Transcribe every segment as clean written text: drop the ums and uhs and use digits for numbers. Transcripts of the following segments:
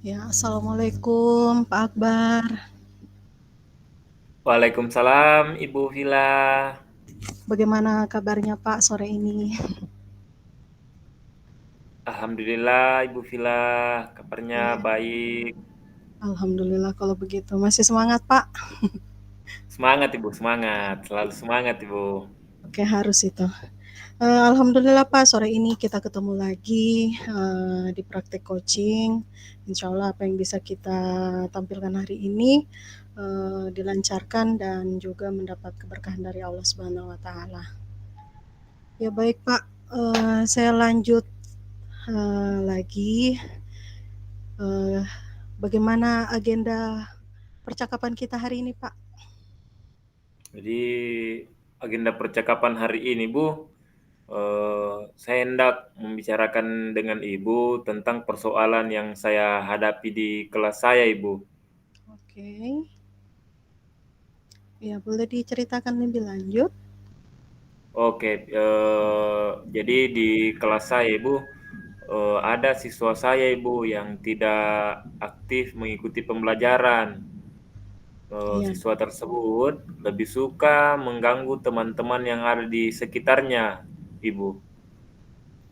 Ya, Assalamualaikum Pak Akbar. Waalaikumsalam Ibu Vila. Bagaimana kabarnya Pak sore ini? Alhamdulillah Ibu Vila, kabarnya Iya, baik. Alhamdulillah kalau begitu. Masih semangat Pak? Semangat Ibu, semangat. Selalu semangat Ibu. Oke, harus itu. Alhamdulillah Pak, sore ini kita ketemu lagi di praktek coaching. Insya Allah apa yang bisa kita tampilkan hari ini dilancarkan dan juga mendapat keberkahan dari Allah Subhanahu Wa Taala. Ya baik Pak, saya lanjut lagi. Eh, Bagaimana agenda percakapan kita hari ini, Pak? Jadi agenda percakapan hari ini Bu, saya hendak membicarakan dengan Ibu tentang persoalan yang saya hadapi di kelas saya Ibu. Oke, ya boleh diceritakan lebih lanjut. Oke, jadi di kelas saya Ibu, ada siswa saya Ibu yang tidak aktif mengikuti pembelajaran. Iya, Siswa tersebut lebih suka mengganggu teman-teman yang ada di sekitarnya, Ibu,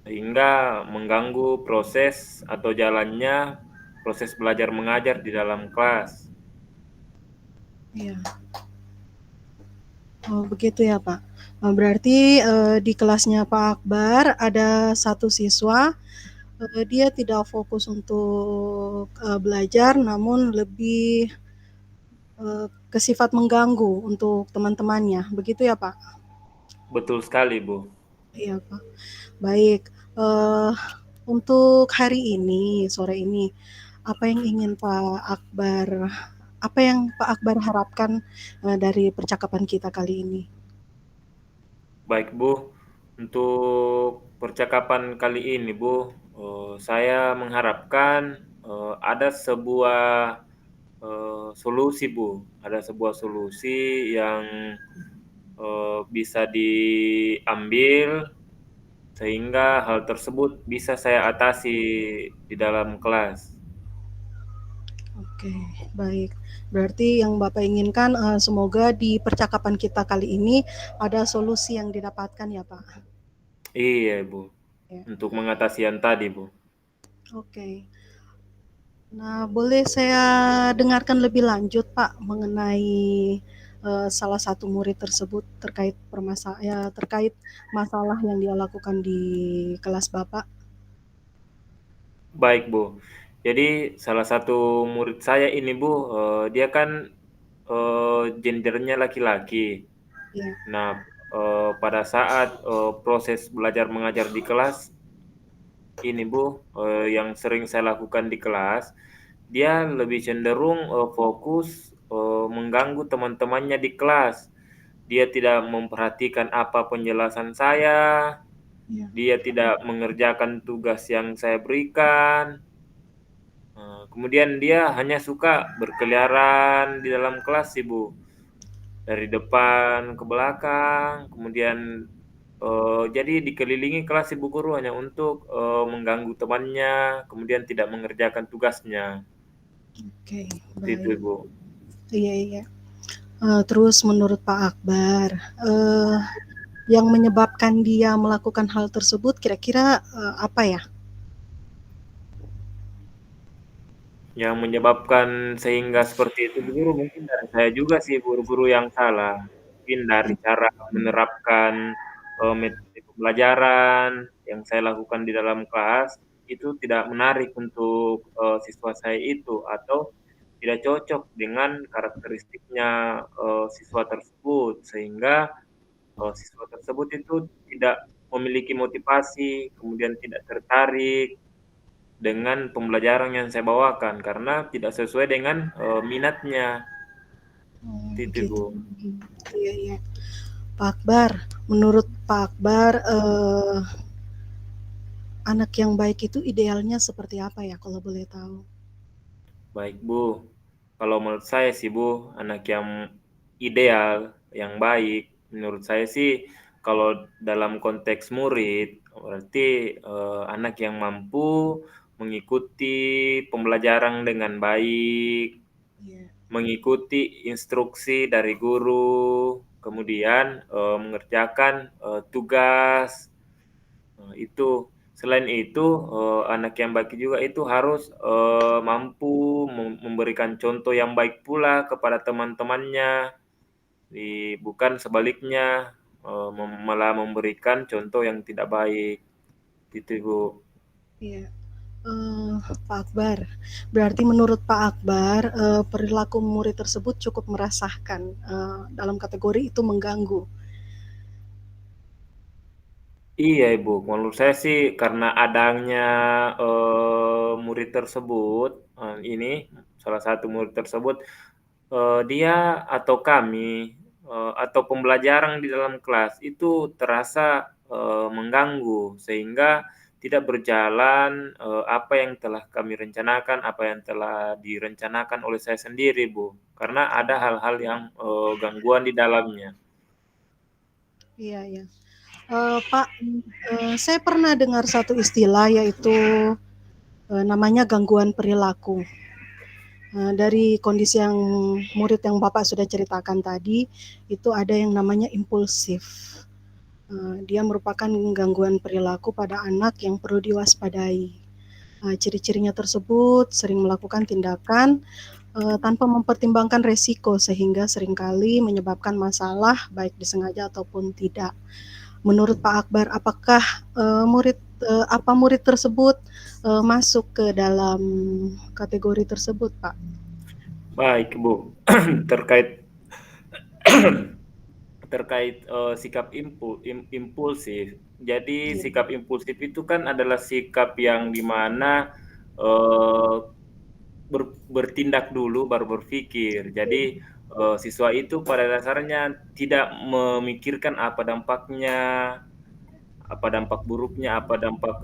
sehingga mengganggu proses atau jalannya proses belajar mengajar di dalam kelas. iya. Oh, begitu ya, Pak. Berarti di kelasnya Pak Akbar ada satu siswa, dia tidak fokus untuk belajar, namun lebih ke sifat mengganggu untuk teman-temannya. Begitu ya, Pak? Betul sekali, Bu. Iya, Pak. Baik. Eh, untuk hari ini, sore ini, apa yang ingin Pak Akbar, apa yang Pak Akbar harapkan dari percakapan kita kali ini? Baik, Bu. Untuk percakapan kali ini, Bu, saya mengharapkan ada sebuah solusi, Bu. Ada sebuah solusi yang bisa diambil sehingga hal tersebut bisa saya atasi di dalam kelas. Oke, baik. Berarti yang Bapak inginkan semoga di percakapan kita kali ini ada solusi yang didapatkan ya Pak. Iya, Bu. Ya. Untuk mengatasi yang tadi, Bu. Oke. Nah, boleh saya dengarkan lebih lanjut Pak mengenai salah satu murid tersebut terkait terkait masalah yang dia lakukan di kelas Bapak. Baik, Bu. Jadi salah satu murid saya ini, Bu, dia kan gendernya laki-laki. Ya, Nah, pada saat proses belajar mengajar di kelas ini, Bu, yang sering saya lakukan di kelas, dia lebih cenderung fokus mengganggu teman-temannya di kelas. Dia tidak memperhatikan apa penjelasan saya, ya. dia tidak mengerjakan tugas yang saya berikan. Kemudian dia hanya suka berkeliaran di dalam kelas sih, Bu. Dari depan ke belakang, kemudian jadi dikelilingi kelas ibu guru hanya untuk mengganggu temannya, kemudian tidak mengerjakan tugasnya. Oke, Seperti itu, baik. Ibu. Iya, iya. Terus menurut Pak Akbar, eee, yang menyebabkan dia melakukan hal tersebut kira-kira, apa ya? Yang menyebabkan sehingga seperti itu Bu Guru mungkin dari saya juga sih guru-guru yang salah. Mungkin dari cara menerapkan, metode pembelajaran yang saya lakukan di dalam kelas, itu tidak menarik untuk, siswa saya itu atau tidak cocok dengan karakteristiknya, siswa tersebut. Sehingga, siswa tersebut itu tidak memiliki motivasi, kemudian tidak tertarik dengan pembelajaran yang saya bawakan karena tidak sesuai dengan, minatnya, Oh, seperti itu, begitu. Bu. Iya, iya. Pak Akbar, menurut Pak Akbar, anak yang baik itu idealnya seperti apa ya kalau boleh tahu? Baik, Bu, kalau menurut saya sih, Bu, anak yang ideal, yang baik, menurut saya sih kalau dalam konteks murid, berarti, anak yang mampu mengikuti pembelajaran dengan baik, Iya. mengikuti instruksi dari guru, kemudian mengerjakan tugas. Itu selain itu anak yang baik juga itu harus mampu memberikan contoh yang baik pula kepada teman-temannya, bukan sebaliknya malah memberikan contoh yang tidak baik, gitu Ibu. Iya. Pak Akbar, berarti menurut Pak Akbar, perilaku murid tersebut cukup meresahkan, dalam kategori itu mengganggu. Iya Ibu, menurut saya sih karena adanya murid tersebut, ini salah satu murid tersebut, dia atau kami, atau pembelajaran di dalam kelas itu terasa mengganggu sehingga tidak berjalan apa yang telah kami rencanakan, apa yang telah direncanakan oleh saya sendiri Bu, karena ada hal-hal yang gangguan di dalamnya. Iya, iya. Pak, saya pernah dengar satu istilah yaitu namanya gangguan perilaku. Dari kondisi yang murid yang Bapak sudah ceritakan tadi, itu ada yang namanya impulsif. Dia merupakan gangguan perilaku pada anak yang perlu diwaspadai. Ciri-cirinya tersebut sering melakukan tindakan tanpa mempertimbangkan resiko sehingga seringkali menyebabkan masalah baik disengaja ataupun tidak. Menurut Pak Akbar, apakah murid tersebut masuk ke dalam kategori tersebut, Pak? Baik Bu, terkait terkait sikap impulsif. Jadi Iya, sikap impulsif itu kan adalah sikap yang dimana eh, bertindak dulu baru berpikir. Jadi siswa itu pada dasarnya tidak memikirkan apa dampak buruknya, apa dampak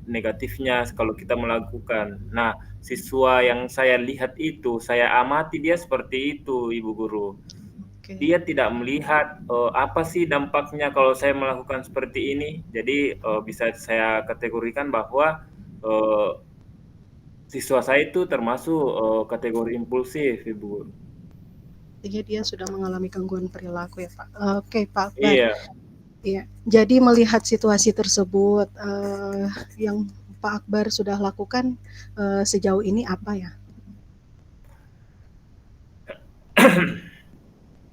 negatifnya kalau kita melakukan. Nah, siswa yang saya lihat itu, saya amati dia seperti itu, Ibu Guru. oke. Dia tidak melihat apa sih dampaknya kalau saya melakukan seperti ini. Jadi bisa saya kategorikan bahwa eh, siswa saya itu termasuk kategori impulsif, Ibu. Artinya dia sudah mengalami gangguan perilaku ya, Pak. Oke, Pak Akbar. Iya, Iya. Jadi melihat situasi tersebut, yang Pak Akbar sudah lakukan sejauh ini apa ya?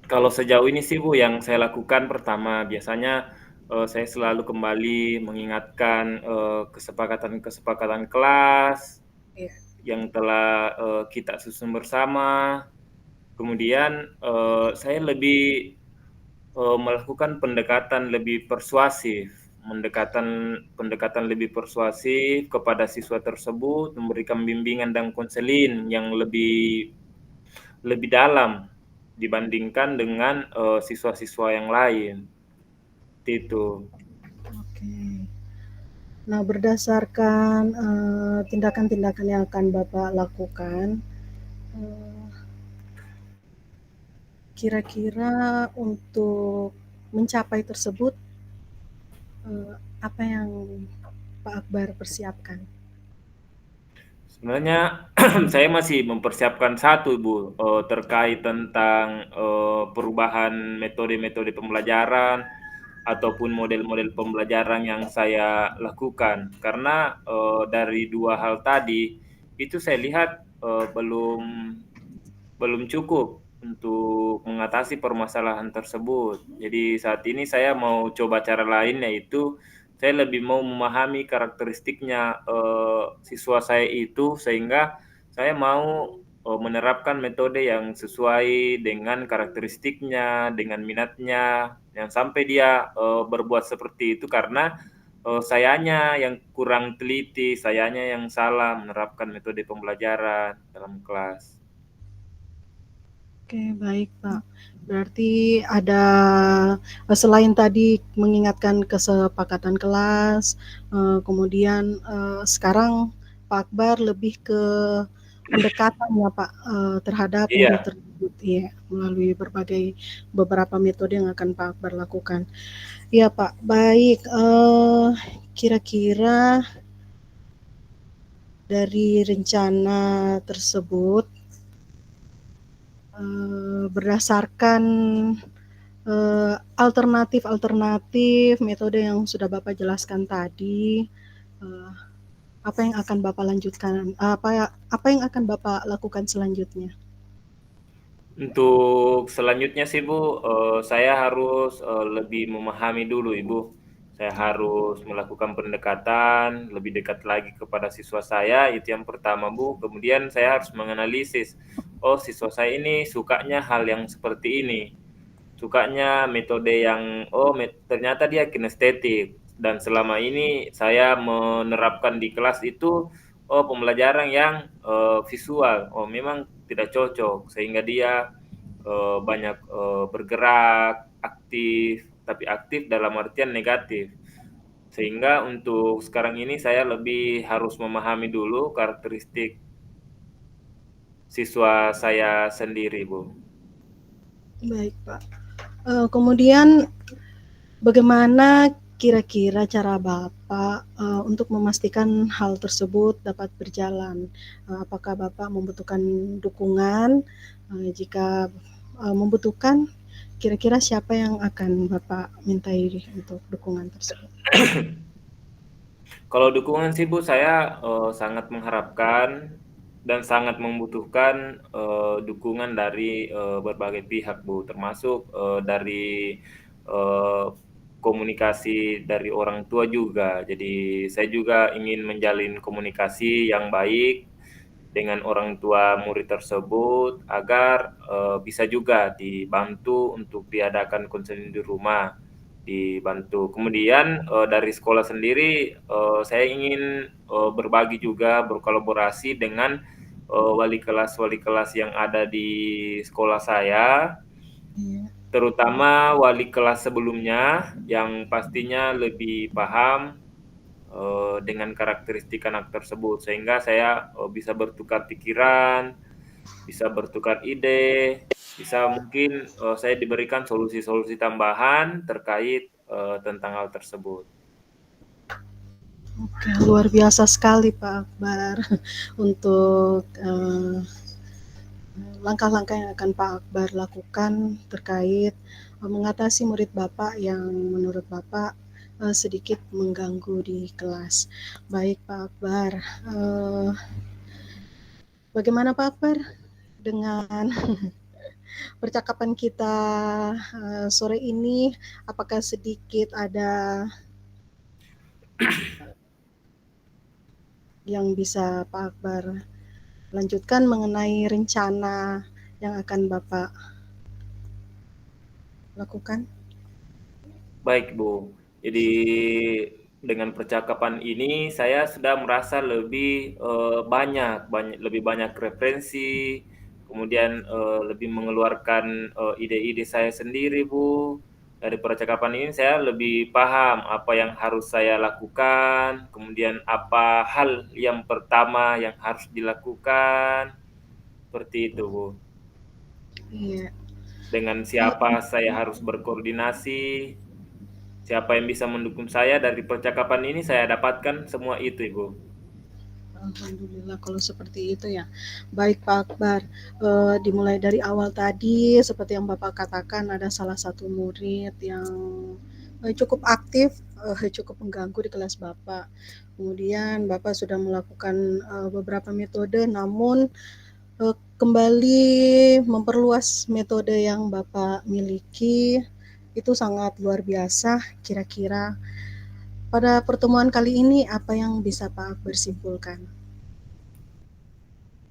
kalau sejauh ini sih Bu, yang saya lakukan pertama biasanya saya selalu kembali mengingatkan kesepakatan-kesepakatan kelas Iya. yang telah kita susun bersama. Kemudian saya lebih melakukan pendekatan lebih persuasif, pendekatan lebih persuasif kepada siswa tersebut, memberikan bimbingan dan konseling yang lebih lebih dalam dibandingkan dengan siswa-siswa yang lain. Itu. Oke. Nah, berdasarkan tindakan-tindakan yang akan Bapak lakukan, eh, kira-kira untuk mencapai tersebut, apa yang Pak Akbar persiapkan? Sebenarnya saya masih mempersiapkan satu, Bu, terkait tentang perubahan metode-metode pembelajaran ataupun model-model pembelajaran yang saya lakukan. Karena dari dua hal tadi itu saya lihat belum belum cukup untuk mengatasi permasalahan tersebut. Jadi saat ini saya mau coba cara lain, yaitu saya lebih mau memahami karakteristiknya siswa saya itu sehingga saya mau menerapkan metode yang sesuai dengan karakteristiknya, dengan minatnya, yang sampai dia berbuat seperti itu karena sayanya yang kurang teliti, sayanya yang salah menerapkan metode pembelajaran dalam kelas. Oke, baik, Pak. Berarti ada selain tadi mengingatkan kesepakatan kelas, kemudian sekarang Pak Akbar lebih ke pendekatan ya, Pak, terhadap murid Iya. tersebut, ya, melalui beberapa metode yang akan Pak Akbar lakukan. Iya, Pak. Baik, kira-kira dari rencana tersebut berdasarkan alternatif-alternatif metode yang sudah Bapak jelaskan tadi, apa yang akan Bapak lanjutkan? Apa yang akan Bapak lakukan selanjutnya? Untuk selanjutnya sih Bu, saya harus lebih memahami dulu Ibu. Saya harus melakukan pendekatan lebih dekat lagi kepada siswa saya, itu yang pertama Bu. Kemudian saya harus menganalisis, oh siswa saya ini sukanya hal yang seperti ini. Sukanya metode yang, oh ternyata dia kinestetik. Dan selama ini saya menerapkan di kelas itu, oh pembelajaran yang visual. Oh memang tidak cocok, sehingga dia banyak bergerak, aktif, tapi aktif dalam artian negatif. Sehingga untuk sekarang ini saya lebih harus memahami dulu karakteristik siswa saya sendiri, Bu. Baik, Pak. Kemudian bagaimana kira-kira cara Bapak untuk memastikan hal tersebut dapat berjalan? Apakah Bapak membutuhkan dukungan? Jika membutuhkan, kira-kira siapa yang akan Bapak mintai untuk dukungan tersebut? Kalau dukungan sih Bu, saya sangat mengharapkan dan sangat membutuhkan dukungan dari berbagai pihak Bu, termasuk dari eh, komunikasi dari orang tua juga. Jadi saya juga ingin menjalin komunikasi yang baik dengan orang tua murid tersebut agar bisa juga dibantu untuk diadakan konseling di rumah, dibantu. Kemudian dari sekolah sendiri saya ingin berbagi juga, berkolaborasi dengan wali kelas yang ada di sekolah saya, Iya. terutama wali kelas sebelumnya yang pastinya lebih paham dengan karakteristik anak tersebut, sehingga saya bisa bertukar pikiran, bisa bertukar ide, bisa mungkin saya diberikan solusi-solusi tambahan terkait tentang hal tersebut. Oke, luar biasa sekali Pak Akbar untuk langkah-langkah yang akan Pak Akbar lakukan terkait mengatasi murid Bapak yang menurut Bapak sedikit mengganggu di kelas. Baik Pak Akbar, bagaimana Pak Akbar dengan percakapan kita sore ini? Apakah sedikit ada yang bisa Pak Akbar lanjutkan mengenai rencana yang akan Bapak lakukan? Baik, Bu. Jadi dengan percakapan ini saya sudah merasa lebih lebih banyak referensi, kemudian lebih mengeluarkan ide-ide saya sendiri, Bu. Dari percakapan ini saya lebih paham apa yang harus saya lakukan, kemudian apa hal yang pertama yang harus dilakukan, seperti itu, Bu. Iya. Dengan siapa saya harus berkoordinasi, siapa yang bisa mendukung saya. Dari percakapan ini saya dapatkan semua itu, Ibu. Alhamdulillah kalau seperti itu ya. Baik Pak Akbar, dimulai dari awal tadi seperti yang Bapak katakan ada salah satu murid yang cukup aktif, cukup mengganggu di kelas Bapak. Kemudian Bapak sudah melakukan beberapa metode namun kembali memperluas metode yang Bapak miliki itu sangat luar biasa. Kira-kira pada pertemuan kali ini apa yang bisa Pak Akbar simpulkan?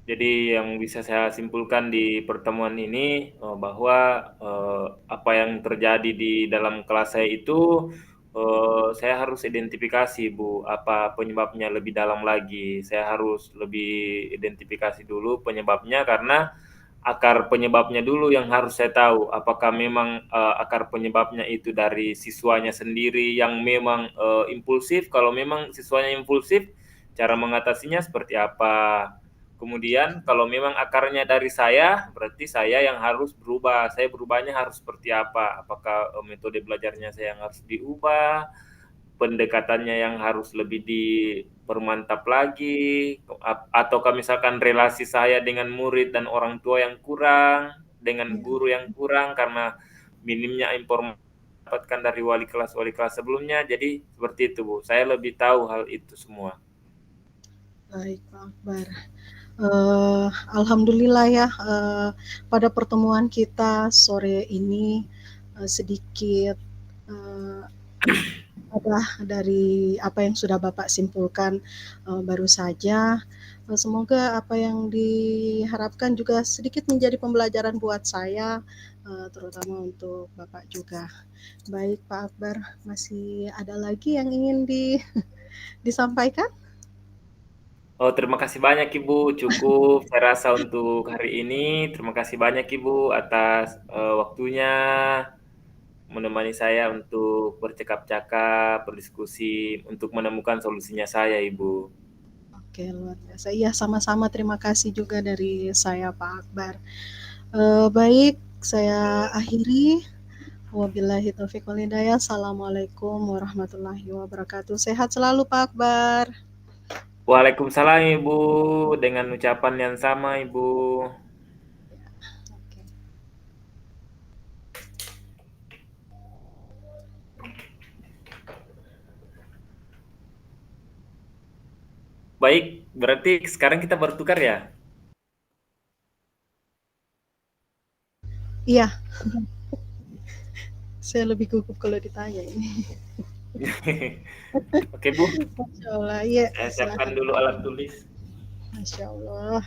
Jadi yang bisa saya simpulkan di pertemuan ini bahwa apa yang terjadi di dalam kelas saya itu saya harus identifikasi Bu, apa penyebabnya lebih dalam lagi. Saya harus lebih identifikasi dulu penyebabnya, karena akar penyebabnya dulu yang harus saya tahu. Apakah memang akar penyebabnya itu dari siswanya sendiri yang memang impulsif? Kalau memang siswanya impulsif, cara mengatasinya seperti apa? Kemudian kalau memang akarnya dari saya, berarti saya yang harus berubah. Saya berubahnya harus seperti apa? Apakah metode belajarnya saya yang harus diubah? pendekatannya yang harus lebih dipermantap lagi, ataukah misalkan relasi saya dengan murid dan orang tua yang kurang, dengan Iya, guru yang kurang karena minimnya informasi dapatkan dari wali kelas sebelumnya. Jadi seperti itu, Bu. Saya lebih tahu hal itu semua. baik Pak Akbar. Alhamdulillah ya, pada pertemuan kita sore ini sedikit eh, ada dari apa yang sudah Bapak simpulkan baru saja. Semoga apa yang diharapkan juga sedikit menjadi pembelajaran buat saya, terutama untuk Bapak juga. Baik Pak Akbar, masih ada lagi yang ingin disampaikan? Oh, terima kasih banyak Ibu. Cukup saya rasa untuk hari ini. Terima kasih banyak Ibu atas waktunya menemani saya untuk bercakap-cakap, berdiskusi untuk menemukan solusinya saya, Ibu. Oke, luar biasa. Iya, sama-sama terima kasih juga dari saya Pak Akbar. Baik, saya akhiri. Wabillahi taufiq walhidayah. Assalamualaikum warahmatullahi wabarakatuh. Sehat selalu Pak Akbar. Waalaikumsalam Ibu, dengan ucapan yang sama Ibu. Oke. Baik, berarti sekarang kita bertukar ya? Iya, saya lebih gugup kalau ditanya ini. Oke Bu, Masya Allah, iya saya siapkan silakan dulu Pak. alat tulis. Masya Allah.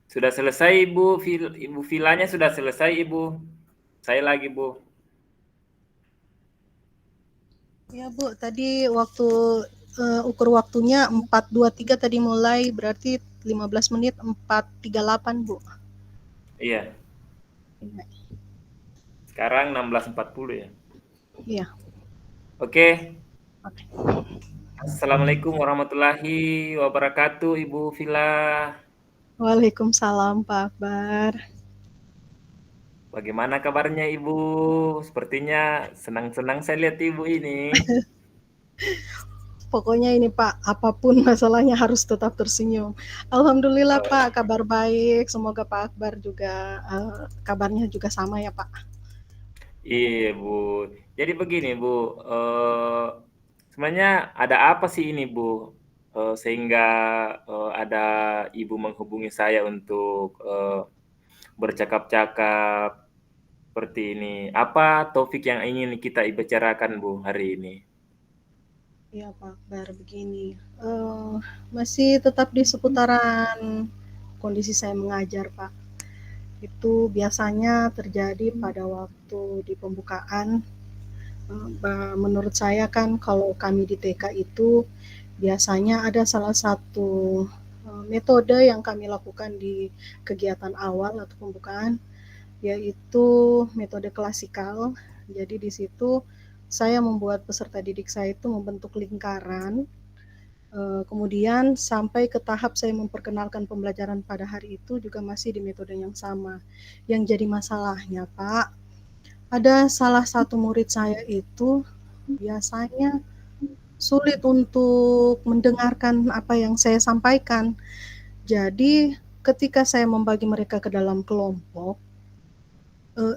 Sudah selesai Ibu, Ibu vilanya sudah selesai Ibu. Saya lagi Bu. Ya Bu, tadi waktu ukur waktunya 4:23 tadi mulai, berarti 15 menit 4:38 Bu. Iya, Iya. sekarang 16.40 ya. Iya. Oke, Oke. Assalamualaikum warahmatullahi wabarakatuh Ibu Vila. Waalaikumsalam Pak Akbar. Bagaimana kabarnya Ibu? Sepertinya senang-senang saya lihat Ibu ini. Pokoknya ini Pak, apapun masalahnya harus tetap tersenyum. Alhamdulillah Oh, Pak, kabar baik. Semoga Pak Akbar juga kabarnya juga sama ya Pak. iya Bu. Jadi begini Bu, sebenarnya ada apa sih ini Bu? Sehingga ada Ibu menghubungi saya untuk bercakap-cakap seperti ini. Apa topik yang ingin kita bicarakan Bu hari ini? Iya Pak Akbar, begini. Eh, Masih tetap di seputaran kondisi saya mengajar Pak. Itu biasanya terjadi pada waktu di pembukaan. Menurut saya kan kalau kami di TK itu biasanya ada salah satu metode yang kami lakukan di kegiatan awal atau pembukaan, yaitu metode klasikal. Jadi di situ saya membuat peserta didik saya itu membentuk lingkaran, kemudian sampai ke tahap saya memperkenalkan pembelajaran pada hari itu juga masih di metode yang sama. Yang jadi masalahnya Pak, ada salah satu murid saya itu biasanya sulit untuk mendengarkan apa yang saya sampaikan. Jadi ketika saya membagi mereka ke dalam kelompok,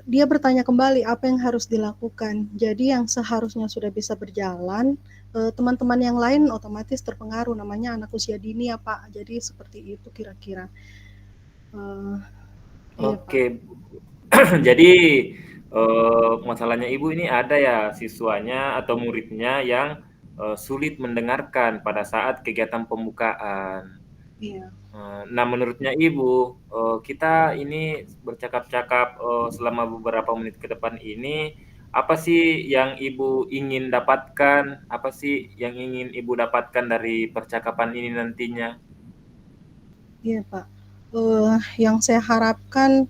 dia bertanya kembali apa yang harus dilakukan. Jadi yang seharusnya sudah bisa berjalan, teman-teman yang lain otomatis terpengaruh, namanya anak usia dini ya Pak. Jadi seperti itu kira-kira. Uh, iya Pak. Oke, jadi masalahnya Ibu ini ada ya siswanya atau muridnya yang sulit mendengarkan pada saat kegiatan pembukaan. Iya. Nah, menurutnya Ibu, kita ini bercakap-cakap selama beberapa menit ke depan ini, apa sih yang Ibu ingin dapatkan? Apa sih yang ingin Ibu dapatkan dari percakapan ini nantinya? Iya Pak. Yang saya harapkan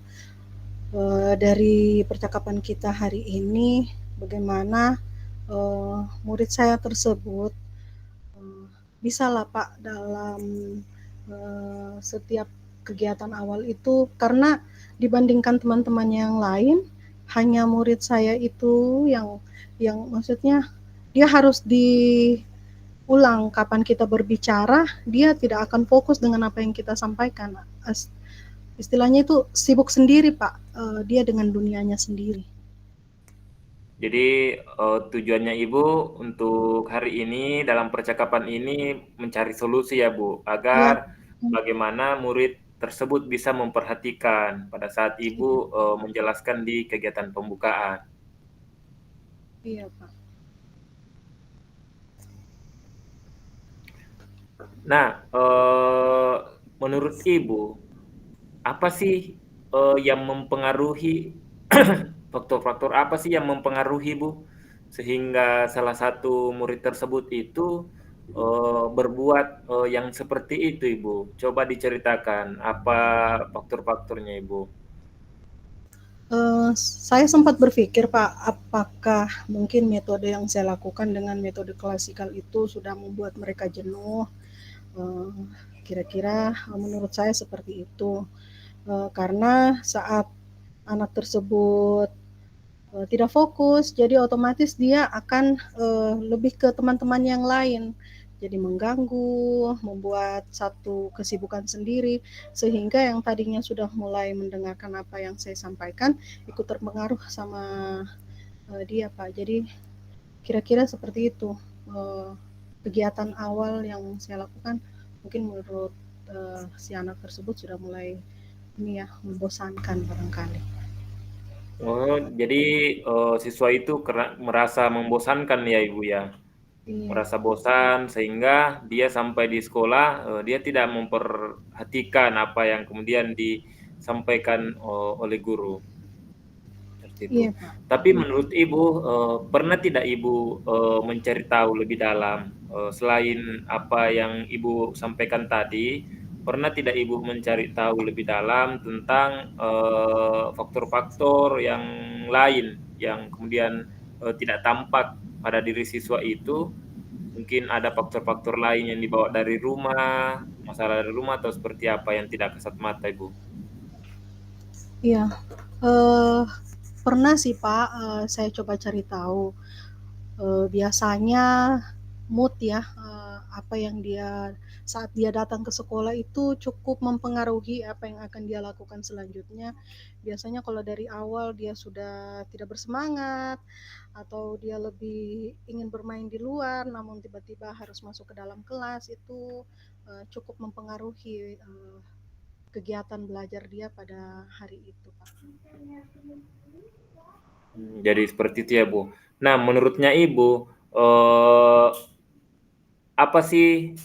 Dari percakapan kita hari ini, bagaimana murid saya tersebut bisalah Pak dalam setiap kegiatan awal itu, karena dibandingkan teman-teman yang lain, hanya murid saya itu yang maksudnya dia harus diulang kapan kita berbicara, dia tidak akan fokus dengan apa yang kita sampaikan. Istilahnya itu sibuk sendiri Pak, dia dengan dunianya sendiri. Jadi tujuannya Ibu untuk hari ini dalam percakapan ini mencari solusi ya Bu, Ya, agar bagaimana murid tersebut bisa memperhatikan pada saat Ibu menjelaskan di kegiatan pembukaan. iya Pak. Nah, menurut Ibu, apa sih yang mempengaruhi faktor-faktor apa sih yang mempengaruhi Bu sehingga salah satu murid tersebut itu berbuat yang seperti itu Ibu? Coba diceritakan apa faktor-faktornya Ibu? Saya sempat berpikir Pak, apakah mungkin metode yang saya lakukan dengan metode klasikal itu sudah membuat mereka jenuh? Eh, Kira-kira menurut saya seperti itu. Karena saat anak tersebut tidak fokus, jadi otomatis dia akan lebih ke teman-teman yang lain. Jadi mengganggu, membuat satu kesibukan sendiri, sehingga yang tadinya sudah mulai mendengarkan apa yang saya sampaikan, ikut terpengaruh sama dia Pak. Jadi kira-kira seperti itu kegiatan awal yang saya lakukan, mungkin menurut si anak tersebut sudah mulai ini ya membosankan barangkali. Oh, jadi siswa itu merasa membosankan ya Ibu ya? Iya, Merasa bosan sehingga dia sampai di sekolah dia tidak memperhatikan apa yang kemudian disampaikan oleh guru seperti itu. iya Pak. Tapi menurut Ibu pernah tidak Ibu mencari tahu lebih dalam selain apa yang Ibu sampaikan tadi, pernah tidak Ibu mencari tahu lebih dalam tentang faktor-faktor yang lain yang kemudian tidak tampak pada diri siswa itu. Mungkin ada faktor-faktor lain yang dibawa dari rumah, masalah dari rumah atau seperti apa yang tidak kasat mata, Ibu? Iya, eh, pernah sih Pak, saya coba cari tahu. Biasanya mood ya, apa yang dia saat dia datang ke sekolah itu cukup mempengaruhi apa yang akan dia lakukan selanjutnya. Biasanya kalau dari awal dia sudah tidak bersemangat atau dia lebih ingin bermain di luar, namun tiba-tiba harus masuk ke dalam kelas, itu cukup mempengaruhi kegiatan belajar dia pada hari itu, Pak. Jadi seperti itu ya, Bu. Nah, menurutnya Ibu, eee, apa sih,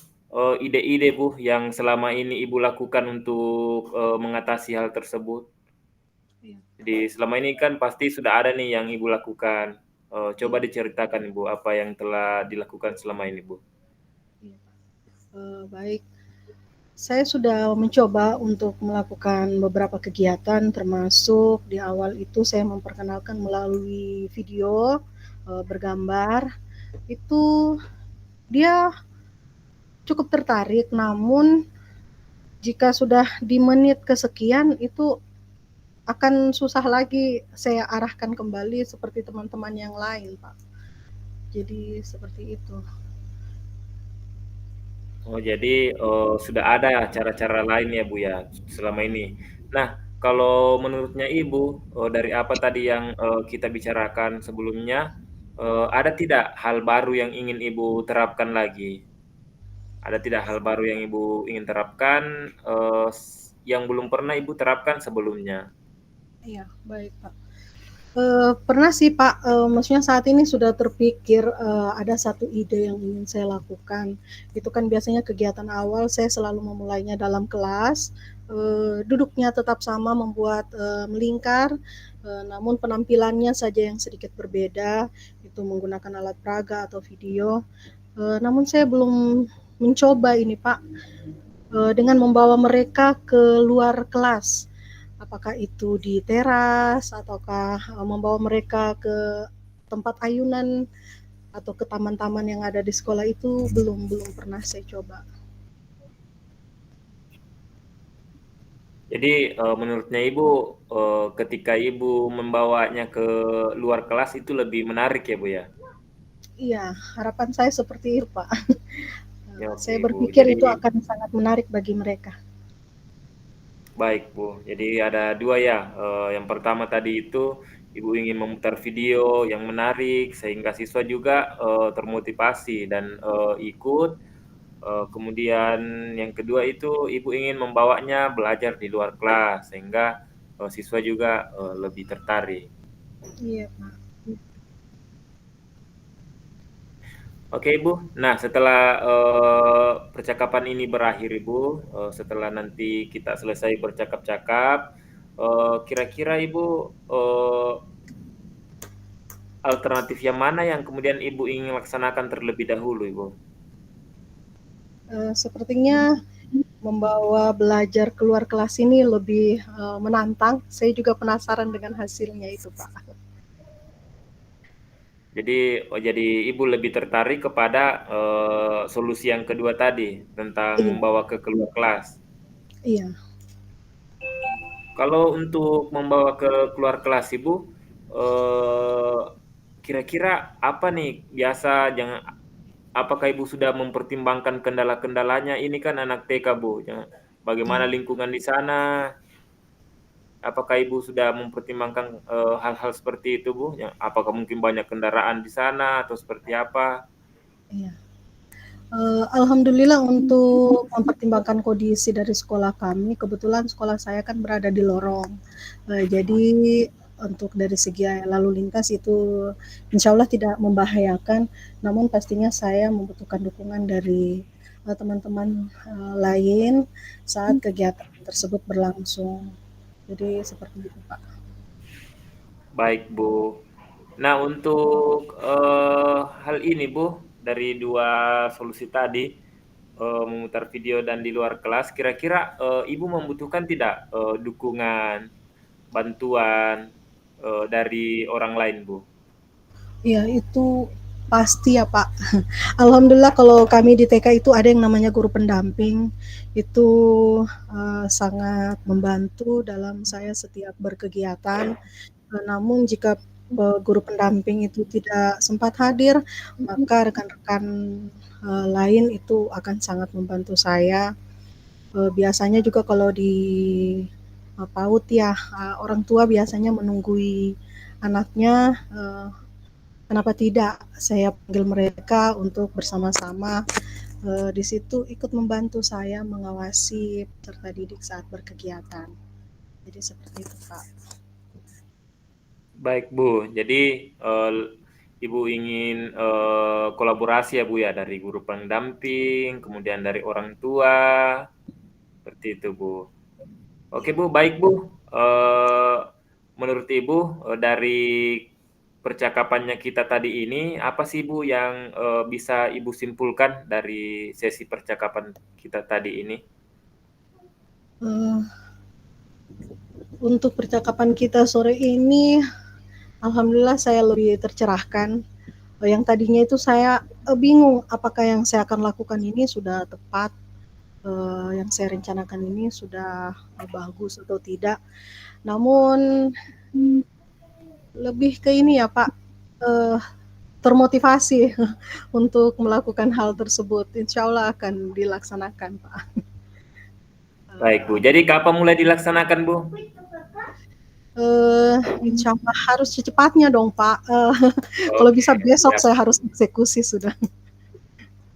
ide-ide, Bu, yang selama ini Ibu lakukan untuk, mengatasi hal tersebut? Iya, Jadi selama ini kan pasti sudah ada nih yang Ibu lakukan, coba iya, diceritakan, Ibu, apa yang telah dilakukan selama ini, Bu? iya, Pak. Baik, saya sudah mencoba untuk melakukan beberapa kegiatan, termasuk di awal itu saya memperkenalkan melalui video, bergambar. Itu dia cukup tertarik, namun jika sudah di menit kesekian itu akan susah lagi saya arahkan kembali seperti teman-teman yang lain, Pak. Jadi seperti itu. Oh, jadi, sudah ada cara-cara lain ya, Bu, ya, selama ini. Nah, kalau menurutnya Ibu, dari apa tadi yang, kita bicarakan sebelumnya, ada tidak hal baru yang ingin Ibu terapkan lagi? Ada tidak hal baru yang Ibu ingin terapkan, yang belum pernah Ibu terapkan sebelumnya? Iya, baik, Pak. Pernah sih Pak, maksudnya saat ini sudah terpikir, ada satu ide yang ingin saya lakukan. Itu kan biasanya kegiatan awal saya selalu memulainya dalam kelas, duduknya tetap sama membuat, melingkar, namun penampilannya saja yang sedikit berbeda, itu menggunakan alat peraga atau video. Namun saya belum mencoba ini Pak, dengan membawa mereka ke luar kelas. apakah itu di teras ataukah membawa mereka ke tempat ayunan atau ke taman-taman yang ada di sekolah itu belum belum pernah saya coba. Jadi, menurutnya Ibu, ketika Ibu membawanya ke luar kelas itu lebih menarik ya, Bu, ya? Iya, harapan saya seperti itu, Pak. Ya, oke, Saya Bu. berpikir Jadi itu akan sangat menarik bagi mereka. baik, Bu. Jadi ada 2 ya, yang pertama tadi itu Ibu ingin memutar video yang menarik sehingga siswa juga, termotivasi dan, ikut, kemudian yang kedua itu Ibu ingin membawanya belajar di luar kelas sehingga, siswa juga, lebih tertarik. Iya, Pak. Oke Ibu, nah setelah, percakapan ini berakhir Ibu, setelah nanti kita selesai bercakap-cakap, kira-kira Ibu, alternatif yang mana yang kemudian Ibu ingin laksanakan terlebih dahulu Ibu? Sepertinya membawa belajar keluar kelas ini lebih menantang. Saya juga penasaran dengan hasilnya itu, Pak. Jadi Ibu lebih tertarik kepada, solusi yang kedua tadi, tentang Iya, membawa ke keluar kelas. iya. Kalau untuk membawa ke keluar kelas Ibu, eee, kira-kira apa nih biasa apakah Ibu sudah mempertimbangkan kendala-kendalanya? Ini kan anak TK, Bu, bagaimana Iya. lingkungan di sana? Apakah Ibu sudah mempertimbangkan, hal-hal seperti itu, Bu? Ya, apakah mungkin banyak kendaraan di sana atau seperti apa? Iya. Alhamdulillah untuk mempertimbangkan kondisi dari sekolah kami, kebetulan sekolah saya kan berada di lorong. Jadi untuk dari segi lalu lintas itu insya Allah tidak membahayakan, namun pastinya saya membutuhkan dukungan dari teman-teman lain saat kegiatan tersebut berlangsung. Jadi seperti itu, Pak. Baik, Bu. Nah, untuk, hal ini, Bu, dari 2 solusi tadi, memutar video dan di luar kelas, kira-kira, Ibu membutuhkan tidak, dukungan, bantuan, dari orang lain, Bu? Iya, itu pasti ya, Pak. Alhamdulillah kalau kami di TK itu ada yang namanya guru pendamping. Itu sangat membantu dalam saya setiap berkegiatan. Namun jika guru pendamping itu tidak sempat hadir, maka rekan-rekan lain itu akan sangat membantu saya. Biasanya juga kalau di PAUD ya, orang tua biasanya menunggui anaknya. Kenapa tidak saya panggil mereka untuk bersama-sama di situ ikut membantu saya mengawasi peserta didik saat berkegiatan. Jadi seperti itu, Pak. Baik, Bu. Jadi, Ibu ingin, kolaborasi ya, Bu, ya, dari guru pendamping, kemudian dari orang tua, seperti itu, Bu. Oke Iya. Bu, baik Bu. Menurut Ibu, dari percakapannya kita tadi ini, apa sih Bu yang, bisa Ibu simpulkan dari sesi percakapan kita tadi ini? Uh, untuk percakapan kita sore ini, alhamdulillah saya lebih tercerahkan. Yang tadinya itu saya bingung apakah yang saya akan lakukan ini sudah tepat, yang saya rencanakan ini sudah bagus atau tidak. Namun lebih ke ini ya Pak, uh, termotivasi untuk melakukan hal tersebut. Insya Allah akan dilaksanakan Pak. Baik Bu, jadi kapan mulai dilaksanakan Bu? Insya Allah harus secepatnya dong Pak. Kalau Oke, bisa besok siap. saya harus eksekusi sudah.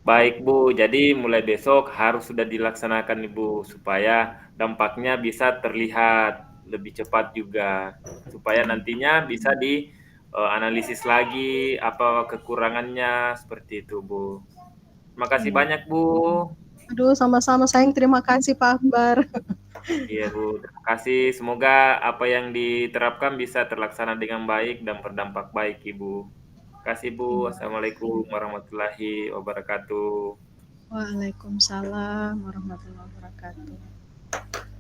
Baik Bu, jadi mulai besok harus sudah dilaksanakan Ibu, supaya dampaknya bisa terlihat lebih cepat juga, supaya nantinya bisa analisis lagi apa kekurangannya, seperti itu Bu. Terima kasih Iya. banyak Bu. Aduh, sama-sama sayang. Terima kasih Pak Akbar. Iya Bu, terima kasih. Semoga apa yang diterapkan bisa terlaksana dengan baik dan berdampak baik Ibu. Terima kasih Bu. Iya. Assalamualaikum warahmatullahi wabarakatuh. Waalaikumsalam warahmatullahi wabarakatuh.